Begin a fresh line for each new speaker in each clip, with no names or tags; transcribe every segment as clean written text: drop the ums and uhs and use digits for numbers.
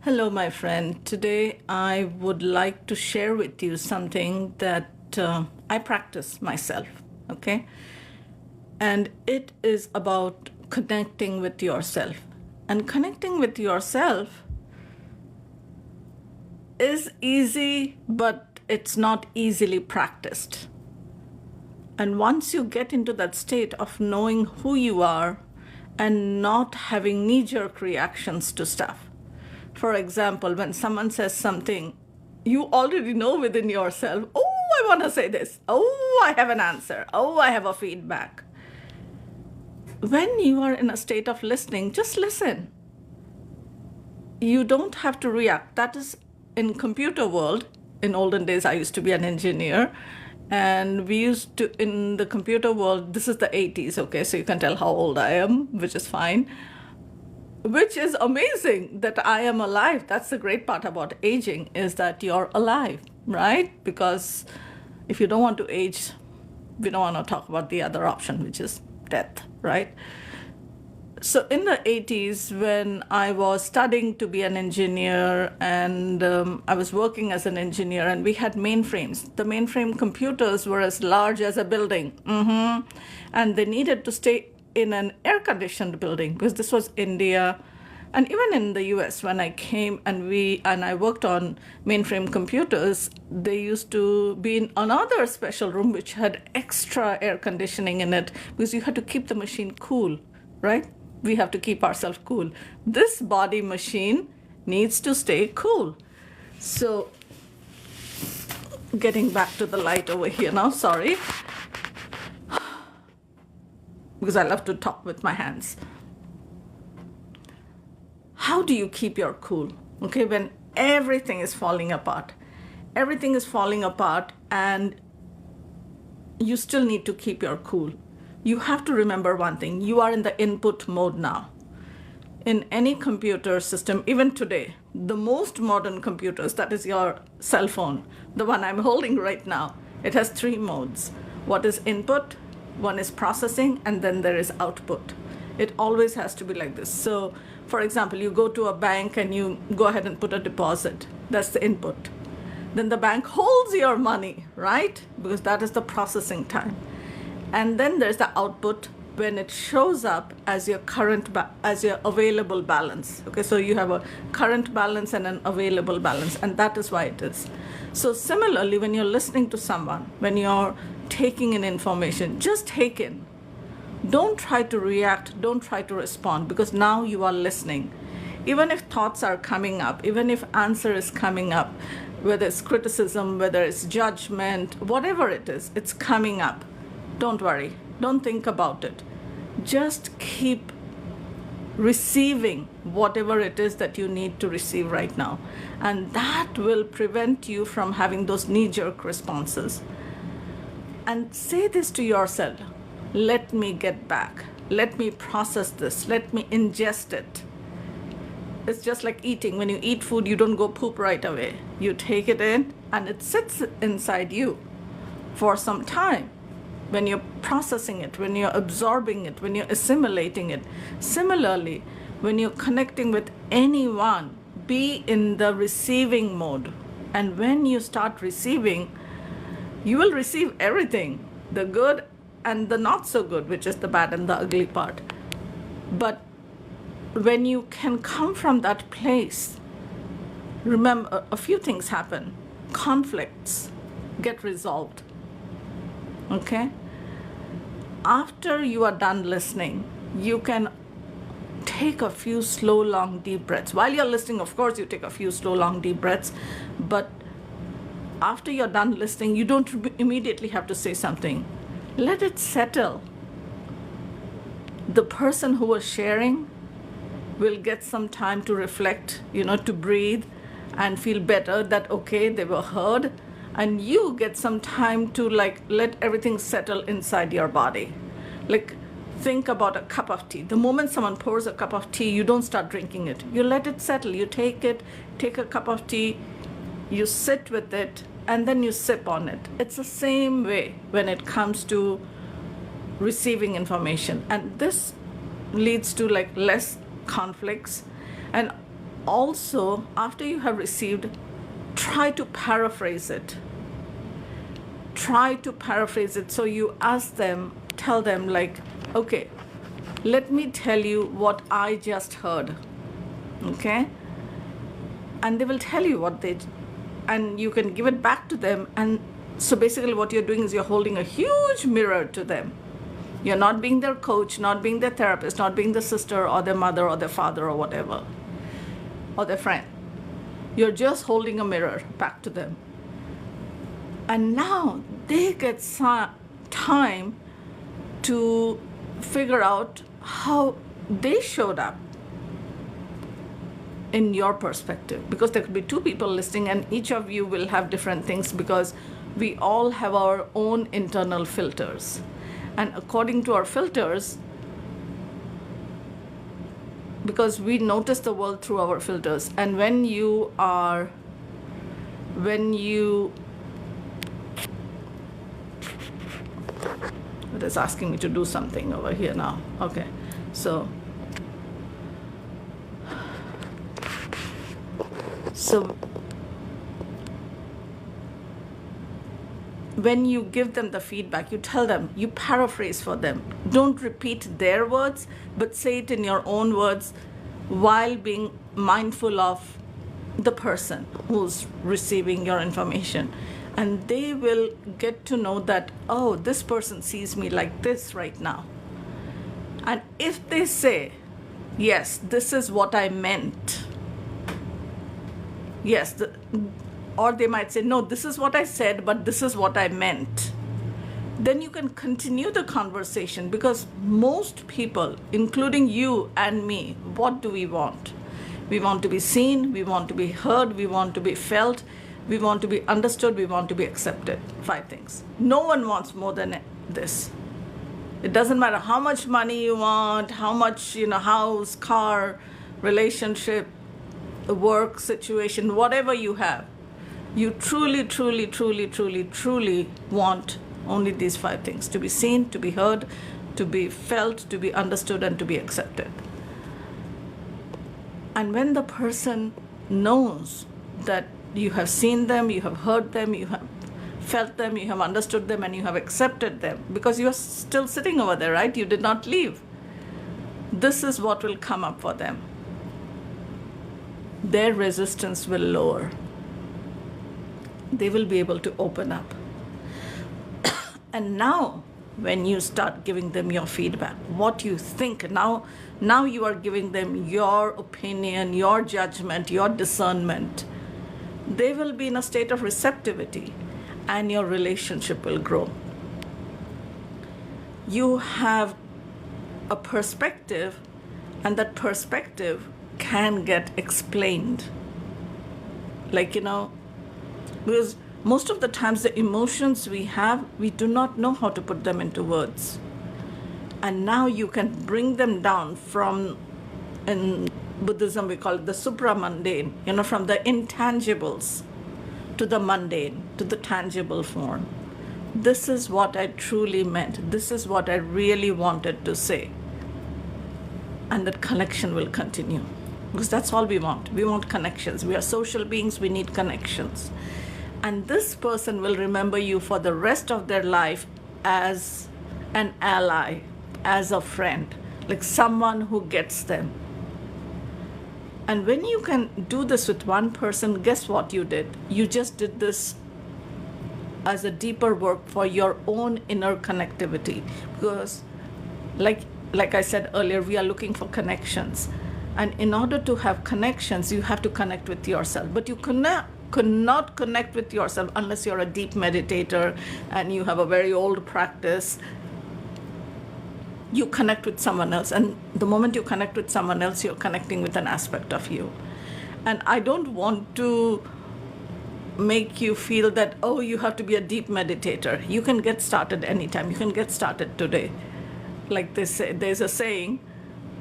Hello, my friend. Today I would like to share with you something that I practice myself, okay? And it is about connecting with yourself. And connecting with yourself is easy, but it's not easily practiced. And once you get into that state of knowing who you are and not having knee-jerk reactions to stuff. For example, when someone says something, you already know within yourself, oh, I want to say this. Oh, I have an answer. Oh, I have a feedback. When you are in a state of listening, just listen. You don't have to react. That is in computer world. In olden days, I used to be an engineer. And we used to, in the computer world, this is the 80s, okay? So you can tell how old I am, which is fine. Which is amazing that I am alive. That's the great part about aging, is that you're alive, right? Because if you don't want to age, we don't want to talk about the other option, which is death, right? So in the 80s, when I was studying to be an engineer and I was working as an engineer, and we had mainframes. The mainframe computers were as large as a building. And they needed to stay in an air-conditioned building because this was India. And even in the US, when I came and I worked on mainframe computers, they used to be in another special room which had extra air conditioning in it because you had to keep the machine cool, right? We have to keep ourselves cool. This body machine needs to stay cool. So getting back to the light over here now, sorry. Because I love to talk with my hands. How do you keep your cool? Okay, when everything is falling apart. Everything is falling apart and you still need to keep your cool. You have to remember one thing. You are in the input mode now. In any computer system, even today, the most modern computers, that is your cell phone, the one I'm holding right now, it has 3 modes. What is input? One is processing, and then there is output. It always has to be like this. So, for example, you go to a bank and you go ahead and put a deposit. That's the input. Then the bank holds your money, right? Because that is the processing time. And then there's the output when it shows up as your as your available balance. Okay, so you have a current balance and an available balance, and that is why it is. So similarly, when you're listening to someone, when you're taking in information, just take in. Don't try to react, don't try to respond, because now you are listening. Even if thoughts are coming up, even if answer is coming up, whether it's criticism, whether it's judgment, whatever it is, it's coming up. Don't worry, don't think about it. Just keep receiving whatever it is that you need to receive right now. And that will prevent you from having those knee-jerk responses. And say this to yourself, let me get back. Let me process this. Let me ingest it. It's just like eating. When you eat food, you don't go poop right away. You take it in and it sits inside you for some time. When you're processing it, when you're absorbing it, when you're assimilating it. Similarly, when you're connecting with anyone, be in the receiving mode. And when you start receiving, you will receive everything, the good and the not so good, which is the bad and the ugly part. But when you can come from that place, remember a few things happen. Conflicts get resolved. Okay? After you are done listening, you can take a few slow, long, deep breaths. While you're listening, of course, you take a few slow, long, deep breaths. But after you're done listening, you don't immediately have to say something. Let it settle. The person who was sharing will get some time to reflect, to breathe and feel better that, okay, they were heard. And you get some time to let everything settle inside your body. Think about a cup of tea. The moment someone pours a cup of tea, you don't start drinking it. You let it settle. You take a cup of tea, you sit with it, and then you sip on it. It's the same way when it comes to receiving information. And this leads to less conflicts. And Also, after you have received, try to paraphrase it. Try to paraphrase it. So you ask them, tell them, like, okay, let me tell you what I just heard. Okay? And they will tell you and you can give it back to them. And so basically what you're doing is you're holding a huge mirror to them. You're not being their coach, not being their therapist, not being the sister or their mother or their father or whatever, or their friend. You're just holding a mirror back to them. And now they get time to figure out how they showed up in your perspective, because there could be two people listening and each of you will have different things, because we all have our own internal filters, and according to our filters, because we notice the world through our filters, and when you it is asking me to do something over here now. Okay, so when you give them the feedback, you tell them, you paraphrase for them. Don't repeat their words, but say it in your own words while being mindful of the person who's receiving your information. And they will get to know that, oh, this person sees me like this right now. And if they say, yes, this is what I meant, yes, or they might say, no, this is what I said, but this is what I meant, then you can continue the conversation, because most people, including you and me, what do we want? We want to be seen, we want to be heard, we want to be felt, we want to be understood, we want to be accepted. 5 things. No one wants more than this. It doesn't matter how much money you want, how much, house, car, relationship, work situation, whatever you have. You truly, truly, truly, truly, truly want only these 5 things: to be seen, to be heard, to be felt, to be understood, and to be accepted. And when the person knows that you have seen them, you have heard them, you have felt them, you have understood them, and you have accepted them, because you are still sitting over there, right? You did not leave. This is what will come up for them. Their resistance will lower. They will be able to open up. And now, when you start giving them your feedback, what you think, now you are giving them your opinion, your judgment, your discernment. They will be in a state of receptivity, and your relationship will grow. You have a perspective, and that perspective can get explained. Because most of the times the emotions we have, we do not know how to put them into words. And now you can bring them down from, in Buddhism we call it the supramundane, from the intangibles to the mundane, to the tangible form. This is what I truly meant. This is what I really wanted to say. And that connection will continue. Because that's all we want. We want connections. We are social beings. We need connections. And this person will remember you for the rest of their life as an ally, as a friend, like someone who gets them. And when you can do this with one person, guess what you did? You just did this as a deeper work for your own inner connectivity. Because like I said earlier, we are looking for connections. And in order to have connections, you have to connect with yourself. But you cannot connect with yourself unless you're a deep meditator and you have a very old practice. You connect with someone else, and the moment you connect with someone else, you're connecting with an aspect of you. And I don't want to make you feel that, oh, you have to be a deep meditator. You can get started anytime. You can get started today. Like they say, there's a saying,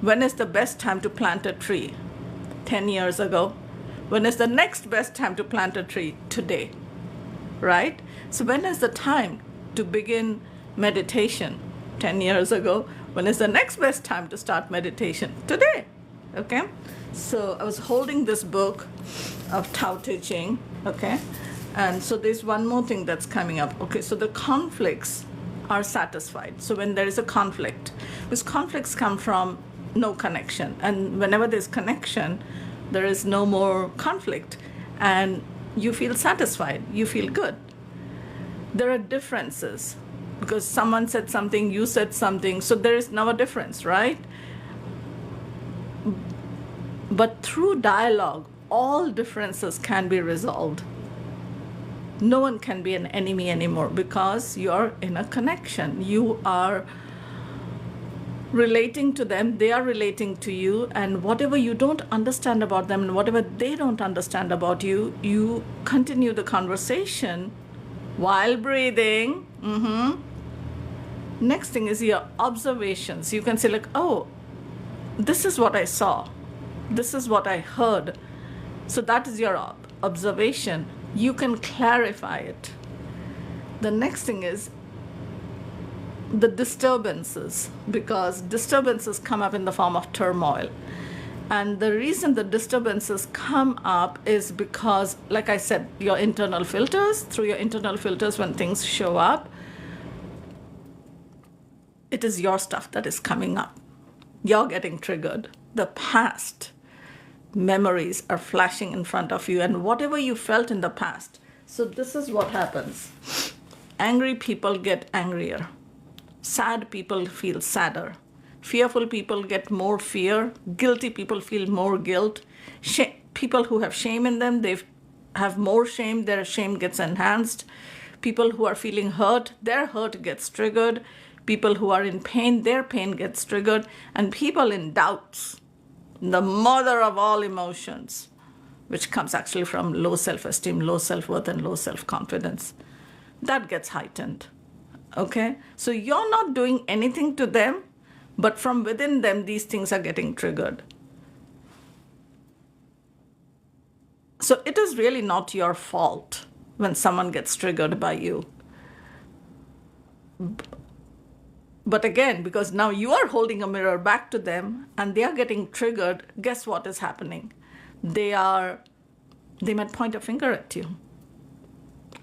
when is the best time to plant a tree? 10 years ago. When is the next best time to plant a tree? Today. Right? So when is the time to begin meditation? 10 years ago. When is the next best time to start meditation? Today. okay? So I was holding this book of Tao Te Ching, okay? And so there's one more thing that's coming up. Okay, so the conflicts are satisfied. So when there is a conflict, because conflicts come from no connection. And whenever there's connection, there is no more conflict. And you feel satisfied, you feel good. There are differences because someone said something, you said something, so there is now a difference, right? But through dialogue, all differences can be resolved. No one can be an enemy anymore because you're in a connection. You are relating to them, they are relating to you, and whatever you don't understand about them and whatever they don't understand about you, you continue the conversation while breathing. Next thing is your observations. You can say like, oh, this is what I saw. This is what I heard. So that is your observation. You can clarify it. The next thing is the disturbances, because disturbances come up in the form of turmoil. And the reason the disturbances come up is because, like I said, your internal filters, through your internal filters, when things show up, it is your stuff that is coming up. You're getting triggered. The past memories are flashing in front of you, and whatever you felt in the past. So this is what happens. Angry people get angrier. Sad people feel sadder. Fearful people get more fear. Guilty people feel more guilt. People who have shame in them, they have more shame. Their shame gets enhanced. People who are feeling hurt, their hurt gets triggered. People who are in pain, their pain gets triggered. And people in doubts, the mother of all emotions, which comes actually from low self-esteem, low self-worth, and low self-confidence, that gets heightened. Okay? So you're not doing anything to them, but from within them, these things are getting triggered. So it is really not your fault when someone gets triggered by you. But again, because now you are holding a mirror back to them and they are getting triggered, guess what is happening? They might point a finger at you.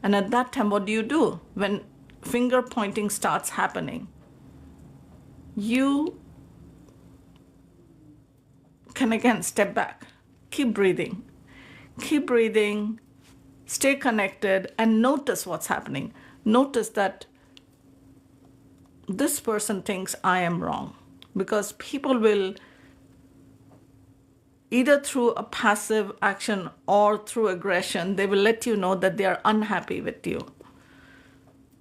And at that time, what do? When finger pointing starts happening, you can again step back, keep breathing, stay connected, and notice what's happening. Notice that this person thinks I am wrong, because people will, either through a passive action or through aggression, they will let you know that they are unhappy with you.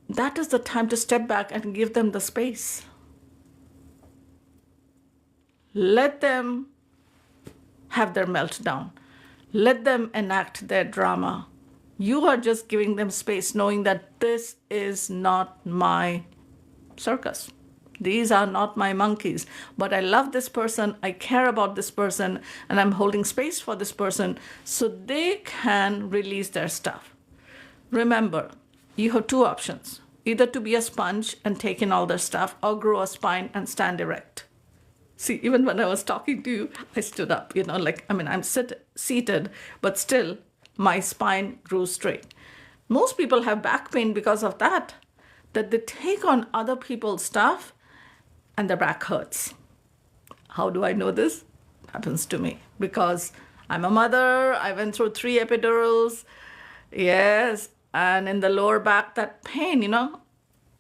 That is the time to step back and give them the space. Let them have their meltdown. Let them enact their drama. You are just giving them space, knowing that this is not my circus. These are not my monkeys. But I love this person, I care about this person, and I'm holding space for this person so they can release their stuff. Remember, you have two options. Either to be a sponge and take in all their stuff, or grow a spine and stand erect. See, even when I was talking to you, I stood up, I'm seated, but still my spine grew straight. Most people have back pain because of that they take on other people's stuff and their back hurts. How do I know this? Happens to me because I'm a mother. I went through 3 epidurals. Yes. And in the lower back, that pain,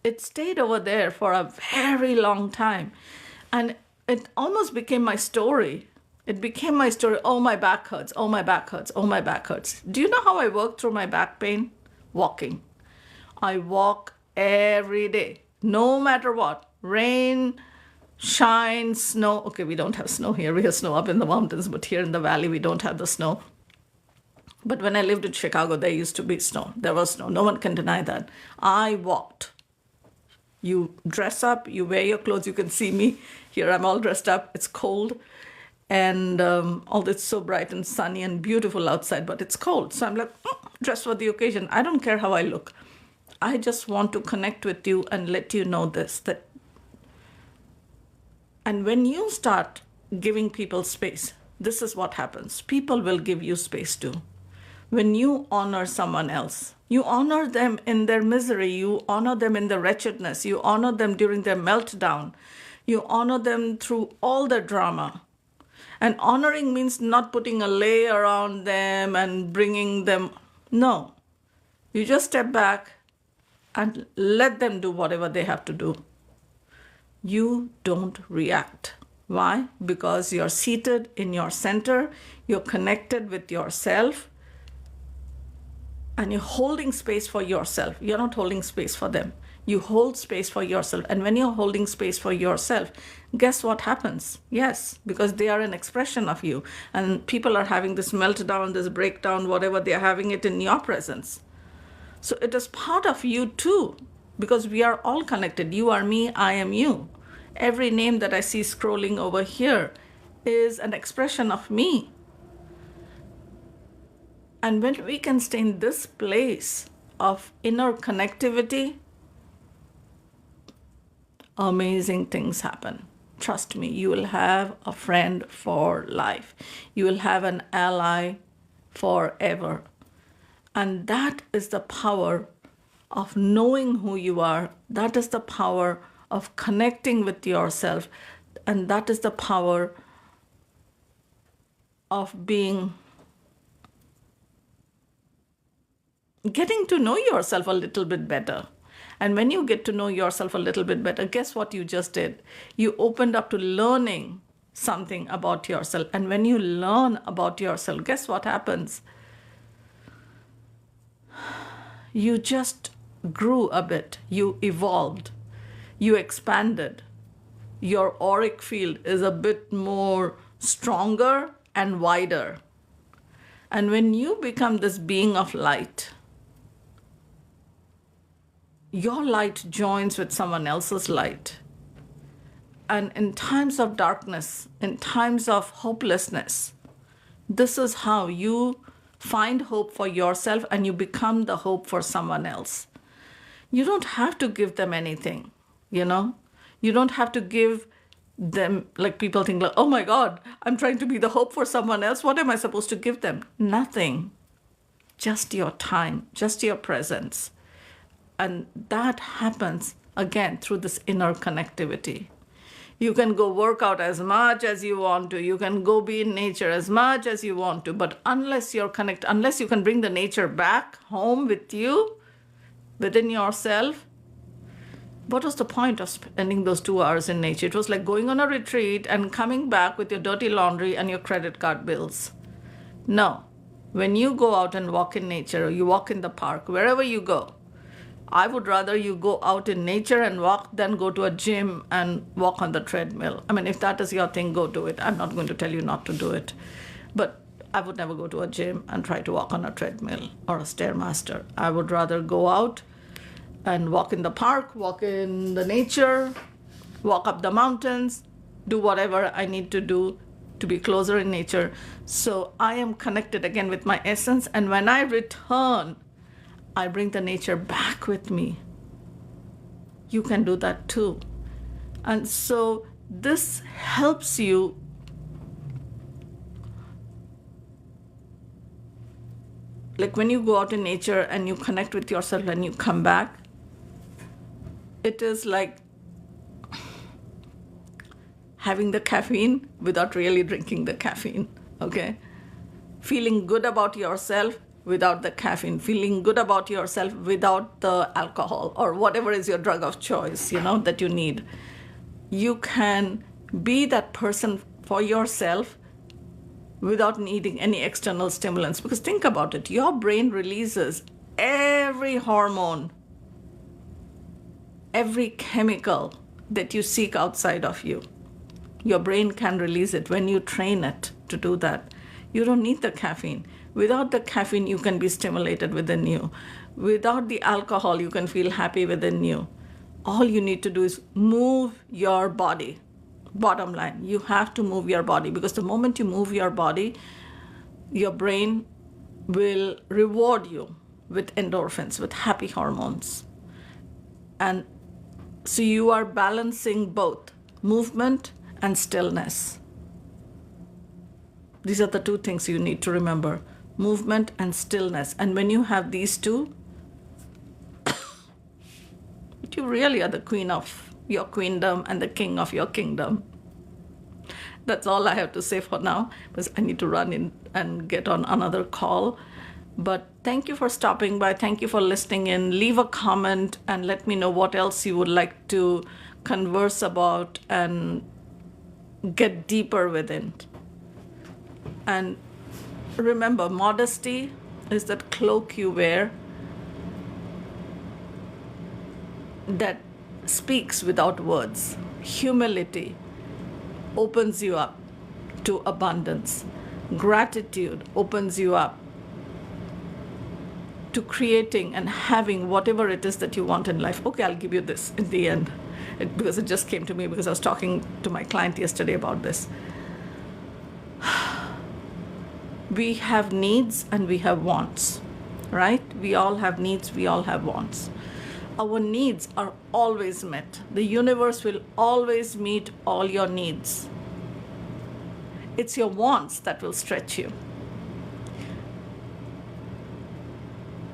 it stayed over there for a very long time. And it almost became my story. It became my story. Oh, my back hurts. Oh, my back hurts. Oh, my back hurts. Do you know how I work through my back pain? Walking. I walk every day, no matter what. Rain, shine, snow. Okay, we don't have snow here. We have snow up in the mountains, but here in the valley, we don't have the snow. But when I lived in Chicago, there used to be snow. There was snow. No one can deny that. I walked. You dress up, you wear your clothes. You can see me here. I'm all dressed up. It's cold. And although it's so bright and sunny and beautiful outside, but it's cold. So I'm like, dress for the occasion. I don't care how I look. I just want to connect with you and let you know and when you start giving people space, this is what happens. People will give you space too. When you honor someone else, you honor them in their misery, you honor them in their wretchedness, you honor them during their meltdown, you honor them through all the drama. And honoring means not putting a lay around them and bringing them. No. You just step back and let them do whatever they have to do. You don't react. Why? Because you're seated in your center, you're connected with yourself, and you're holding space for yourself. You're not holding space for them. You hold space for yourself. And when you're holding space for yourself, guess what happens? Yes, because they are an expression of you. And people are having this meltdown, this breakdown, whatever, they're having it in your presence. So it is part of you too, because we are all connected. You are me, I am you. Every name that I see scrolling over here is an expression of me. And when we can stay in this place of inner connectivity, amazing things happen. Trust me, you will have a friend for life. You will have an ally forever. And that is the power of knowing who you are. That is the power of connecting with yourself. And that is the power of getting to know yourself a little bit better. And when you get to know yourself a little bit better, guess what you just did? You opened up to learning something about yourself. And when you learn about yourself, guess what happens? You just grew a bit. You evolved. You expanded. Your auric field is a bit more stronger and wider. And when you become this being of light, your light joins with someone else's light. And in times of darkness, in times of hopelessness, this is how you find hope for yourself and you become the hope for someone else. You don't have to give them anything, you know? You don't have to give them, like people think, like, oh my God, I'm trying to be the hope for someone else. What am I supposed to give them? Nothing. Just your time, just your presence. And that happens, again, through this inner connectivity. You can go work out as much as you want to. You can go be in nature as much as you want to. But unless you're connected, unless you can bring the nature back home with you, within yourself, what was the point of spending those 2 hours in nature? It was like going on a retreat and coming back with your dirty laundry and your credit card bills. No. When you go out and walk in nature, or you walk in the park, wherever you go, I would rather you go out in nature and walk than go to a gym and walk on the treadmill. I mean, if that is your thing, go do it. I'm not going to tell you not to do it. But I would never go to a gym and try to walk on a treadmill or a Stairmaster. I would rather go out and walk in the park, walk in the nature, walk up the mountains, do whatever I need to do to be closer in nature. So I am connected again with my essence. And when I return, I bring the nature back with me. You can do that too. And so this helps you like when you go out in nature and you connect with yourself and you come back, it is like having the caffeine without really drinking the caffeine, okay? Feeling good about yourself without the caffeine, feeling good about yourself without the alcohol or whatever is your drug of choice, you know, that you need. You can be that person for yourself without needing any external stimulants. Because think about it, your brain releases every hormone, every chemical that you seek outside of you. Your brain can release it when you train it to do that. You don't need the caffeine. Without the caffeine, you can be stimulated within you. Without the alcohol, you can feel happy within you. All you need to do is move your body. Bottom line, you have to move your body, because the moment you move your body, your brain will reward you with endorphins, with happy hormones. And so you are balancing both movement and stillness. These are the two things you need to remember: movement and stillness. And when you have these two, you really are the queen of your queendom and the king of your kingdom. That's all I have to say for now, because I need to run in and get on another call. But thank you for stopping by. Thank you for listening in. Leave a comment and let me know what else you would like to converse about and get deeper within. And remember, modesty is that cloak you wear that speaks without words. Humility opens you up to abundance. Gratitude opens you up to creating and having whatever it is that you want in life. Okay, I'll give you this in the end, because it just came to me because I was talking to my client yesterday about this. We have needs and we have wants, right? We all have needs, we all have wants. Our needs are always met. The universe will always meet all your needs. It's your wants that will stretch you.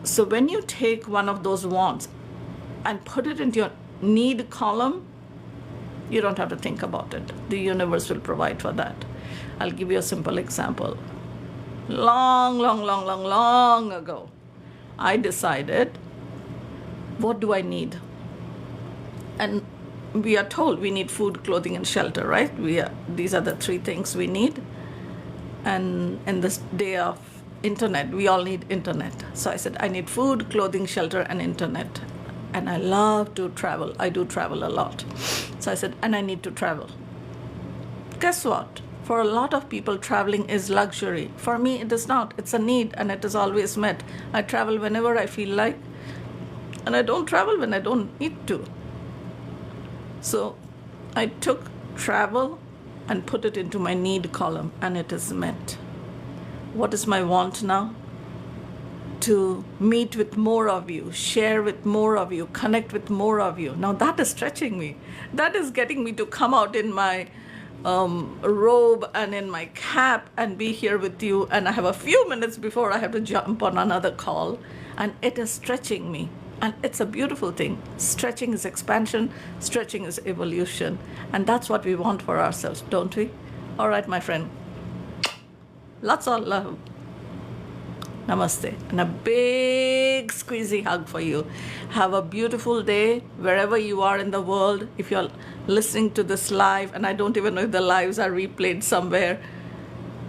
So when you take one of those wants and put it into your need column, you don't have to think about it. The universe will provide for that. I'll give you a simple example. Long ago, I decided, what do I need? And we are told we need food, clothing, and shelter, right? These are the three things we need. And in this day of internet, we all need internet. So I said, I need food, clothing, shelter, and internet. And I love to travel. I do travel a lot. So I said, and I need to travel. Guess what? For a lot of people, traveling is luxury. For me, it is not. It's a need, and it is always met. I travel whenever I feel like, and I don't travel when I don't need to. So I took travel and put it into my need column, and it is met. What is my want now? To meet with more of you, share with more of you, connect with more of you. Now that is stretching me. That is getting me to come out in my robe and in my cap and be here with you. And I have a few minutes before I have to jump on another call. And it is stretching me. And it's a beautiful thing. Stretching is expansion. Stretching is evolution. And that's what we want for ourselves, don't we? All right, my friend. Lots of love. Namaste. And a big squeezy hug for you. Have a beautiful day wherever you are in the world. If you're listening to this live, and I don't even know if the lives are replayed somewhere,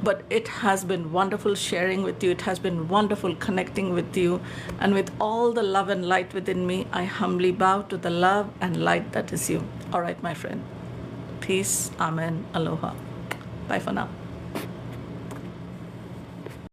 but it has been wonderful sharing with you. It has been wonderful connecting with you. And with all the love and light within me, I humbly bow to the love and light that is you. All right, my friend. Peace. Amen. Aloha. Bye for now.